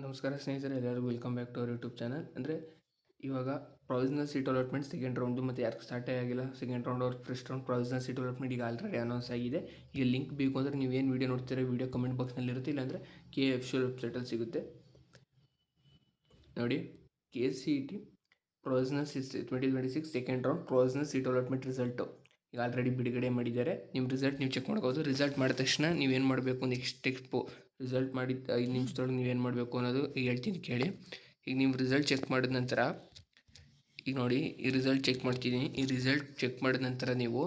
ನಮಸ್ಕಾರ ಸ್ನೇಹಿತರೆ, ಎಲ್ಲರಿಗೂ welcome back to our YouTube channel. ಅಂದರೆ ಇವಾಗ provisional seat allotment second round ಮತ್ತು ಯಾರು ಸ್ಟಾರ್ಟೇ ಆಗಿಲ್ಲ ಸೆಕೆಂಡ್ ರೌಂಡ್ ಅವ್ರ first round provisional seat allotment ಈಗ ಆಲ್ರೆಡಿ ಅನೌನ್ಸ್ ಆಗಿದೆ. ಈಗ ಲಿಂಕ್ ಬೇಕು ಅಂದರೆ ನೀವೇನು ವೀಡಿಯೋ ನೋಡ್ತೀರಾ ವೀಡಿಯೋ ಕಮೆಂಟ್ ಬಾಕ್ಸ್ನಲ್ಲಿ ಇರುತ್ತೆ, ಇಲ್ಲಾಂದರೆ KFC ವೆಬ್ಸೈಟಲ್ಲಿ ಸಿಗುತ್ತೆ ನೋಡಿ. KCET provisional 2026 second round provisional seat allotment result ಈಗ ಆಲ್ರೆಡಿ ಬಿಡುಗಡೆ ಮಾಡಿದ್ದಾರೆ. ನಿಮ್ಮ ರಿಸಲ್ಟ್ ನೀವು ಚೆಕ್ ಮಾಡ್ಬೋದು. ರಿಸಲ್ಟ್ ಮಾಡಿದ ತಕ್ಷಣ ನೀವೇನು ಮಾಡಬೇಕು, ನೆಕ್ಸ್ಟ್ ರಿಸಲ್ಟ್ ಮಾಡಿದ 5 ನಿಮಿಷದೊಳಗೆ ನೀವೇನು ಮಾಡಬೇಕು ಅನ್ನೋದು ಈಗ ಹೇಳ್ತೀನಿ ಕೇಳಿ. ಈಗ ನೀವು ರಿಸಲ್ಟ್ ಚೆಕ್ ಮಾಡಿದ ನಂತರ ಈಗ ನೋಡಿ, ಈ ರಿಸಲ್ಟ್ ಚೆಕ್ ಮಾಡ್ತೀನಿ. ಈ ರಿಸಲ್ಟ್ ಚೆಕ್ ಮಾಡಿದ ನಂತರ ನೀವು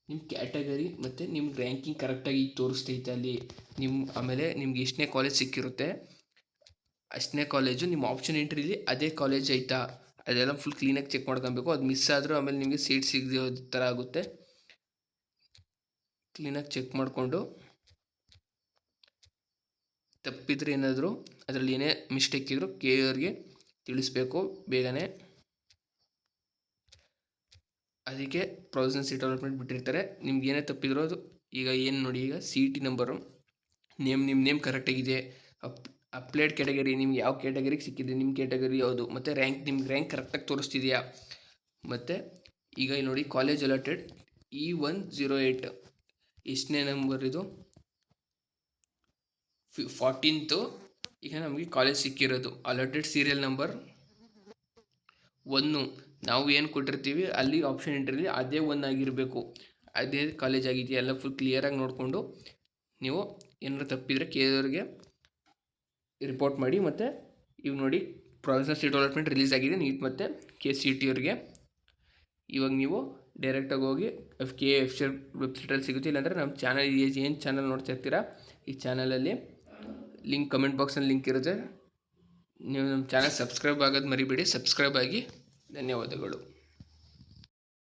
ನಿಮ್ಮ ಕ್ಯಾಟಗರಿ ಮತ್ತು ನಿಮ್ಮ ರ್ಯಾಂಕಿಂಗ್ ಕರೆಕ್ಟಾಗಿ ತೋರಿಸ್ತೈತೆ ಅಲ್ಲಿ. ಆಮೇಲೆ ನಿಮ್ಗೆ ಎಷ್ಟನೇ ಕಾಲೇಜ್ ಸಿಕ್ಕಿರುತ್ತೆ ಅಷ್ಟನೇ ಕಾಲೇಜು ನಿಮ್ಮ ಆಪ್ಷನ್ ಎಂಟ್ರಿಲಿ ಅದೇ ಕಾಲೇಜ್ ಐತಾ ಅದೆಲ್ಲ ಫುಲ್ ಕ್ಲೀನಾಗಿ ಚೆಕ್ ಮಾಡ್ಕೊಬೇಕು. ಅದು ಮಿಸ್ ಆದರೂ ಆಮೇಲೆ ನಿಮಗೆ ಸೀಟ್ ಸಿಗೋ ಥರ ಆಗುತ್ತೆ. ಕ್ಲೀನಾಗಿ ಚೆಕ್ ಮಾಡಿಕೊಂಡು ತಪ್ಪಿದ್ರೆ ಏನಾದರೂ ಅದರಲ್ಲಿ ಏನೇ ಮಿಸ್ಟೇಕ್ ಇದ್ದರೂ ಅವ್ರಿಗೆ ತಿಳಿಸ್ಬೇಕು ಬೇಗನೆ. ಅದಕ್ಕೆ ಪ್ರೊವಿಷನಲ್ ಸೀಟ್ ಅಲಾಟ್ಮೆಂಟ್ ಬಿಟ್ಟಿರ್ತಾರೆ. ನಿಮ್ಗೆ ಏನೇ ತಪ್ಪಿದ್ರು ಅದು ಈಗ ಏನು ನೋಡಿ, ಈಗ CET ನಂಬರು ನಿಮ್ಮ ನೇಮ್ ಕರೆಕ್ಟಾಗಿದೆ, ಅಪ್ಲೈಡ್ ಕ್ಯಾಟಗರಿ ನಿಮ್ಗೆ ಯಾವ ಕ್ಯಾಟಗರಿಗೆ ಸಿಕ್ಕಿದೆ, ನಿಮ್ಮ ಕ್ಯಾಟಗರಿ ಯಾವುದು, ಮತ್ತು ನಿಮ್ಗೆ ರ್ಯಾಂಕ್ ಕರೆಕ್ಟಾಗಿ ತೋರಿಸ್ತಿದೆಯಾ. ಮತ್ತು ಈಗ ನೋಡಿ ಕಾಲೇಜ್ ಅಲಾಟೆಡ್ E108 ಎಷ್ಟನೇ ನಂಬರ್ ಇದು 14th ಈಗ ನಮಗೆ ಕಾಲೇಜ್ ಸಿಕ್ಕಿರೋದು. ಅಲಾಟೆಡ್ ಸೀರಿಯಲ್ ನಂಬರ್ 1 ನಾವು ಏನು ಕೊಟ್ಟಿರ್ತೀವಿ ಅಲ್ಲಿ ಆಪ್ಷನ್ ಎಂಟ್ರಿಲಿ ಅದೇ 1 ಆಗಿರಬೇಕು. ಅದೇ ಕಾಲೇಜ್ ಆಗಿದೆಯಾ ಎಲ್ಲ ಫುಲ್ ಕ್ಲಿಯರಾಗಿ ನೋಡಿಕೊಂಡು ನೀವು ಏನಾದ್ರು ತಪ್ಪಿದರೆ ಅವ್ರಿಗೆ ರಿಪೋರ್ಟ್ ಮಾಡಿ. ಮತ್ತು ಇವು ನೋಡಿ ಪ್ರೊವಿಷನಲ್ ಸೀಟ್ ಅಲಾಟ್ಮೆಂಟ್ ರಿಲೀಸ್ ಆಗಿದೆ ನೀಟ್ ಮತ್ತು KCET ಅವ್ರಿಗೆ. ಇವಾಗ ನೀವು ಡೈರೆಕ್ಟಾಗಿ ಹೋಗಿ KFC ವೆಬ್ಸೈಟಲ್ಲಿ ಸಿಗುತ್ತೆ, ಇಲ್ಲಾಂದರೆ ನಮ್ಮ ಚಾನಲ್ ಏನು ಚಾನಲ್ ನೋಡ್ತಾ ಇರ್ತೀರಾ ಈ ಚಾನಲಲ್ಲಿ ಲಿಂಕ್ ಕಮೆಂಟ್ ಬಾಕ್ಸಲ್ಲಿ ಲಿಂಕ್ ಇರುತ್ತೆ. ನೀವು ನಮ್ಮ ಚಾನಲ್ ಸಬ್ಸ್ಕ್ರೈಬ್ ಆಗೋದು ಮರಿಬೇಡಿ. ಸಬ್ಸ್ಕ್ರೈಬ್ ಆಗಿ. ಧನ್ಯವಾದಗಳು.